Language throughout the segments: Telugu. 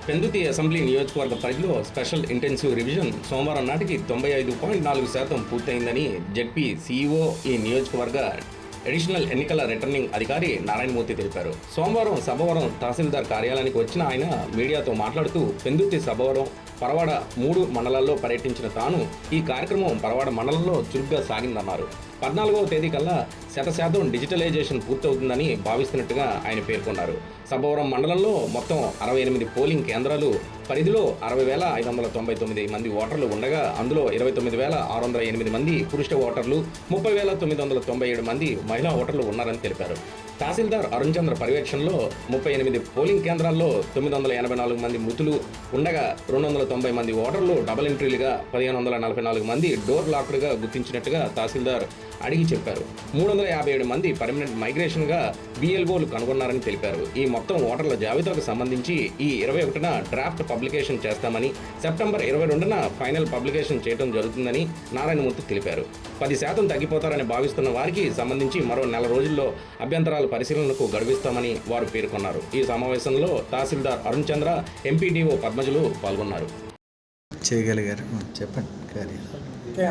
పెందుతి అసెంబ్లీ నియోజకవర్గ పరిధిలో స్పెషల్ ఇంటెన్సివ్ రివిజన్ సోమవారం నాటికి 95.4% పూర్తయిందని జెడ్పీ సీఈఓ ఈ నియోజకవర్గ అడిషనల్ ఎన్నికల రిటర్నింగ్ అధికారి నారాయణమూర్తి తెలిపారు. సోమవారం సభవరం తహసీల్దార్ కార్యాలయానికి వచ్చిన ఆయన మీడియాతో మాట్లాడుతూ పెందుతి సభవరం పరవాడ 3 మండలాల్లో పర్యటించిన తాను ఈ కార్యక్రమం పరవాడ మండలంలో చురుగ్గా సాగిందన్నారు. 14వ తేదీ కల్లా 100% డిజిటలైజేషన్ పూర్తవుతుందని భావిస్తున్నట్టుగా ఆయన పేర్కొన్నారు. సభవరం మండలంలో మొత్తం 68 పోలింగ్ కేంద్రాలు పరిధిలో 60,599 మంది ఓటర్లు ఉండగా అందులో 29,608 మంది పురుష ఓటర్లు, 30,997 మంది మహిళా ఓటర్లు ఉన్నారని తెలిపారు. తహసీల్దార్ అరుణ్ చంద్ర పర్యవేక్షణలో 38 పోలింగ్ కేంద్రాల్లో 984 మంది మృతులు ఉండగా 290 మంది ఓటర్లు డబుల్ ఎంట్రీలుగా, 1544 మంది డోర్ లాక్డ్గా గుర్తించినట్టుగా తహసీల్దార్ అడిగి చెప్పారు. 357 మంది పర్మనెంట్ మైగ్రేషన్గా బిఎల్ఓలు కనుగొన్నారని తెలిపారు. ఈ మొత్తం ఓటర్ల జాబితాకు సంబంధించి ఈ 21న డ్రాఫ్ట్ పబ్లికేషన్ చేస్తామని, సెప్టెంబర్ 22న ఫైనల్ పబ్లికేషన్ చేయడం జరుగుతుందని నారాయణమూర్తి తెలిపారు. 10% తగ్గిపోతారని భావిస్తున్న వారికి సంబంధించి మరో నెల రోజుల్లో అభ్యంతరాల పరిశీలనకు గడువిస్తామని వారు పేర్కొన్నారు. ఈ సమావేశంలో తహసీల్దార్ అరుణ్ చంద్ర, ఎంపీడీఓ పద్మజులు పాల్గొన్నారు. చెప్పండి.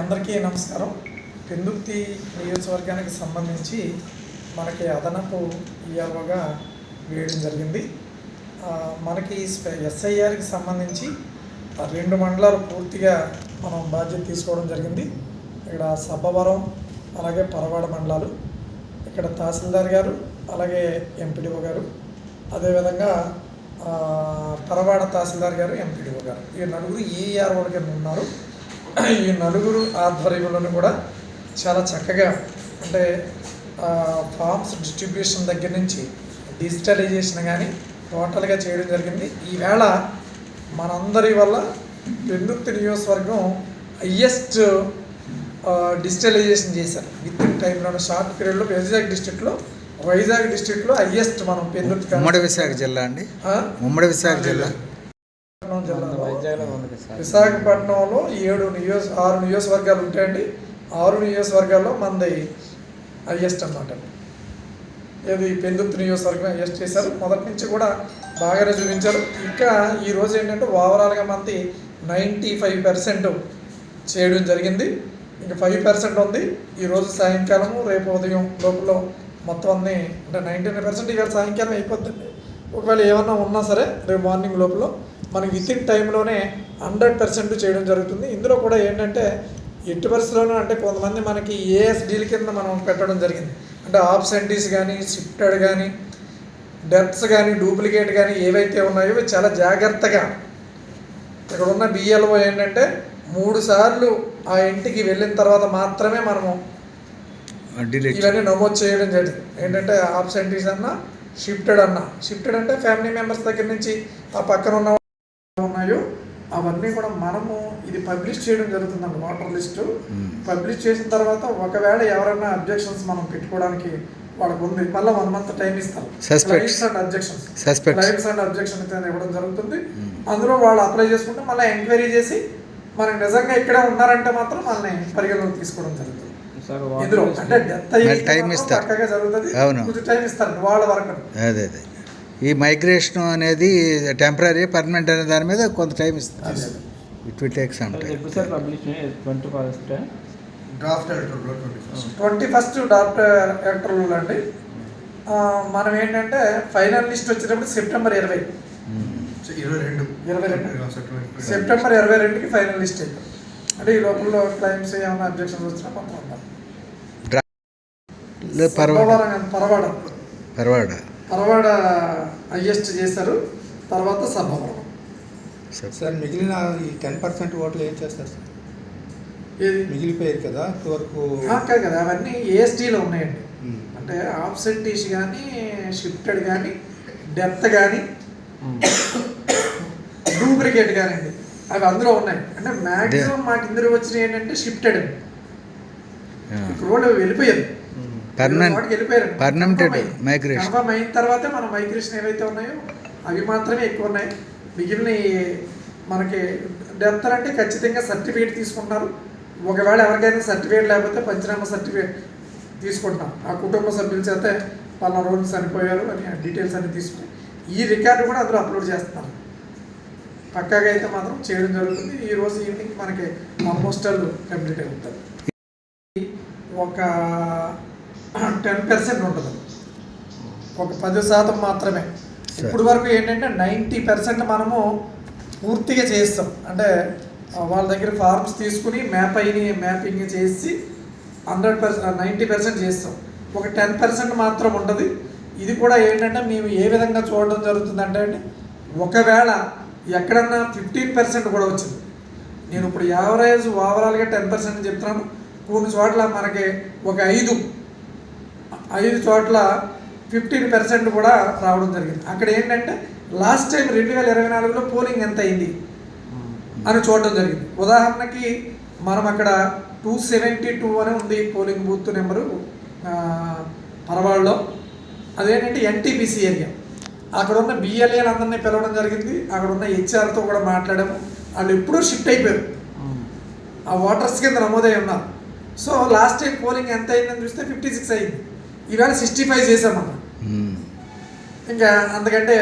అందరికీ నమస్కారం. పెందుర్తి నియోజకవర్గానికి సంబంధించి మనకి అదనపు ఈఆర్ఓగా వేయడం జరిగింది. మనకి ఎస్ఐఆర్కి సంబంధించి 2 మండలాలు పూర్తిగా మనం బాధ్యత తీసుకోవడం జరిగింది. ఇక్కడ సబ్బవరం అలాగే పరవాడ మండలాలు, ఇక్కడ తహసీల్దార్ గారు అలాగే ఎంపీడీఓ గారు, అదేవిధంగా పరవాడ తహసీల్దార్ గారు, ఎంపీడీఓ గారు, ఈ 4 ఈఆర్ఓల కింద ఉన్నారు. ఈ 4 ఆధ్వర్యంలోనూ కూడా చాలా చక్కగా అంటే ఫార్మ్స్ డిస్ట్రిబ్యూషన్ దగ్గర నుంచి డిజిటలైజేషన్ కానీ టోటల్గా చేయడం జరిగింది. ఈవేళ మనందరి వల్ల పెందుర్తి నియోజకవర్గం హయ్యెస్ట్ డిజిటలైజేషన్ చేశారు. విత్ ఇన్ టైంలో షార్ట్ పీరియడ్లో వైజాగ్ డిస్ట్రిక్ట్లో హయ్యెస్ట్ మనం పెందుర్తి ఉమ్మడి విశాఖ జిల్లా అండి. ఉమ్మడి విశాఖ జిల్లాలో విశాఖపట్నంలో 6 నియోజకవర్గాలు ఉంటాయండి. 6 నియోజకవర్గాల్లో మనది హయ్యెస్ట్ అన్నమాట. ఇది పెందుర్తి నియోజకవర్గం హయ్యెస్ట్ చేశారు. మొదటి నుంచి కూడా బాగానే చూపించారు. ఇంకా ఈరోజు ఏంటంటే ఓవరాల్గా మనది 95% చేయడం జరిగింది. ఇంకా 5% ఉంది. ఈరోజు సాయంకాలము రేపు ఉదయం లోపల మొత్తం అన్నీ అంటే 99% ఇవాళ సాయంకాలం అయిపోతుంది. ఒకవేళ ఏమన్నా ఉన్నా సరే రేపు మార్నింగ్ లోపల మనకి విత్ ఇన్ టైంలోనే 100% చేయడం జరుగుతుంది. ఇందులో కూడా ఏంటంటే ఎట్టి పరిస్థితుల్లోనూ అంటే కొంతమంది మనకి ఏఎస్డీల కింద మనం పెట్టడం జరిగింది. అంటే ఆబ్సెంటీస్ కానీ, షిఫ్టెడ్ కానీ, డెత్స్ కానీ, డూప్లికేట్ కానీ ఏవైతే ఉన్నాయో చాలా జాగ్రత్తగా ఇక్కడ ఉన్న బిఎల్ఓ ఏంటంటే 3 సార్లు ఆ ఇంటికి వెళ్ళిన తర్వాత మాత్రమే మనము ఇవన్నీ నమోదు చేయడం జరిగింది. ఏంటంటే ఆబ్సెంటీస్ అన్నా, షిఫ్టెడ్ అంటే ఫ్యామిలీ మెంబర్స్ దగ్గర నుంచి ఆ పక్కన ఉన్న ఉన్నాయో అవన్నీ కూడా మనము ఇది పబ్లిష్ చేయడం జరుగుతుందండి. వాటర్ లిస్టు పబ్లిష్ చేసిన తర్వాత ఒకవేళ ఎవరైనా అబ్జెక్షన్స్ మనం పెట్టుకోవడానికి వాళ్ళకు ఉంది. మళ్ళీ 1 మంత్ టైం ఇస్తారు. క్లైమ్స్ అండ్ అబ్జెక్షన్ ఇవ్వడం జరుగుతుంది. అందులో వాళ్ళు అప్లై చేసుకుంటే మళ్ళీ ఎంక్వైరీ చేసి మనకి నిజంగా ఇక్కడే ఉన్నారంటే మాత్రం మనల్ని పరిగణలోకి తీసుకోవడం జరుగుతుంది. ఇందులో అంటే డెత్ చక్కగా జరుగుతుంది. కొంచెం టైం ఇస్తారు వాళ్ళ వరకు. అదే ఈ మైగ్రేషన్ అనేది టెంపరీ, పర్మనెంట్ అనే దాని మీద కొంత టైం ఇస్తుంది. It will take some time. 21st draft electoral అండి. మనం ఏంటంటే ఫైనల్ లిస్ట్ వచ్చేటప్పుడు సెప్టెంబర్ 22 సెప్టెంబర్ 22కి ఫైనల్ లిస్ట్ అయిపోయింది. అంటే ఈ లోపల క్లైమ్స్ ఏమైనా అబ్జెక్షన్స్ వచ్చినా మొత్తం ఉంటాం. పరవాడ హయ్యెస్ట్ చేశారు. తర్వాత సభవరం. సార్ మిగిలిన ఈ 10% ఓట్లు ఏం చేస్తారు సార్? ఏది మిగిలిపోయారు కదా వరకు కాదు కదా, అవన్నీ ఏఎస్డీలో ఉన్నాయండి. అంటే ఆబ్సెంటీస్ కానీ, షిఫ్టెడ్ కానీ, డెత్ కానీ, డూప్లికేట్ కానీ అండి, అవి అందులో ఉన్నాయి. అంటే మ్యాక్సిమం మాకు ఇందులో వచ్చినాయి ఏంటంటే షిఫ్టెడ్ అండి. ఇప్పుడు వెళ్ళిపోయారు, కన్ఫర్మ్ అయిన తర్వాతే మన మైగ్రేషన్ ఏవైతే ఉన్నాయో అవి మాత్రమే ఎక్కువ ఉన్నాయి. మిగిలిన మనకి డెత్ అంటే ఖచ్చితంగా సర్టిఫికేట్ తీసుకుంటున్నారు. ఒకవేళ ఎవరికైనా సర్టిఫికేట్ లేకపోతే పంచనామా సర్టిఫికేట్ తీసుకుంటాం. ఆ కుటుంబ సభ్యుల చేత పలానా రోజు చనిపోయారు అని డీటెయిల్స్ అన్ని తీసుకుని ఈ రికార్డు కూడా అందులో అప్లోడ్ చేస్తున్నారు. పక్కాగా అయితే మాత్రం చేయడం జరుగుతుంది. ఈ రోజు ఈవినింగ్ మనకి ఆల్మోస్ట్ ఆల్ కంప్లీట్ అవుతుంది. ఒక 10% ఉంటుంది, ఒక 10% మాత్రమే. ఇప్పుడు వరకు ఏంటంటే 90% మనము పూర్తిగా చేస్తాం. అంటే వాళ్ళ దగ్గర ఫార్మ్స్ తీసుకుని మ్యాపింగ్ చేసి 90% చేస్తాం. ఒక 10% మాత్రం ఉంటుంది. ఇది కూడా ఏంటంటే మేము ఏ విధంగా చూడడం జరుగుతుందంటే అండి, ఒకవేళ ఎక్కడన్నా 15% కూడా వచ్చింది. నేను ఇప్పుడు యావరేజ్ ఓవరాల్గా 10% చెప్తున్నాను. కొన్ని చోట్ల మనకి ఒక 5 చోట్ల 15% కూడా రావడం జరిగింది. అక్కడ ఏంటంటే లాస్ట్ టైం 2024లో పోలింగ్ ఎంత అయింది అని చూడడం జరిగింది. ఉదాహరణకి మనం అక్కడ 272 అని ఉంది పోలింగ్ బూత్ నెంబరు పరవాడలో. అదేంటంటే ఎన్టీపీసీ ఏరియా. అక్కడ ఉన్న బిఎల్ఏలు అందరినీ పిలవడం జరిగింది. అక్కడ ఉన్న హెచ్ఆర్తో కూడా మాట్లాడాము. వాళ్ళు ఎప్పుడూ షిఫ్ట్ అయిపోయారు, ఆ ఓటర్స్ కింద నమోదై ఉన్నారు. సో లాస్ట్ టైం పోలింగ్ ఎంత అయిందని చూస్తే 56 అయింది. ఈవేళ 65 చేసామన్నా. ఇంకా అందుకంటే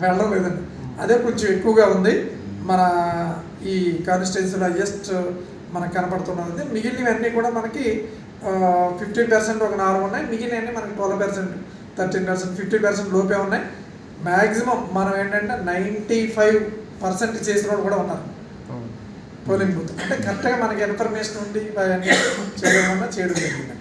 వెళ్ళడం లేదండి. అదే కొంచెం ఎక్కువగా ఉంది మన ఈ కాన్స్టిట్యున్సీలో. హైయెస్ట్ మనకు కనపడుతున్నది. మిగిలినవన్నీ కూడా మనకి 15% ఒక 4 ఉన్నాయి. మిగిలినవన్నీ మనకి 12%, 13%, 50% లోపే ఉన్నాయి. మ్యాక్సిమం మనం ఏంటంటే 95% చేసిన వాళ్ళు కూడా ఉన్నారు పోలింగ్ బూత్. అంటే కరెక్ట్గా మనకి ఇన్ఫర్మేషన్ ఉండి చేయడం జరిగింది.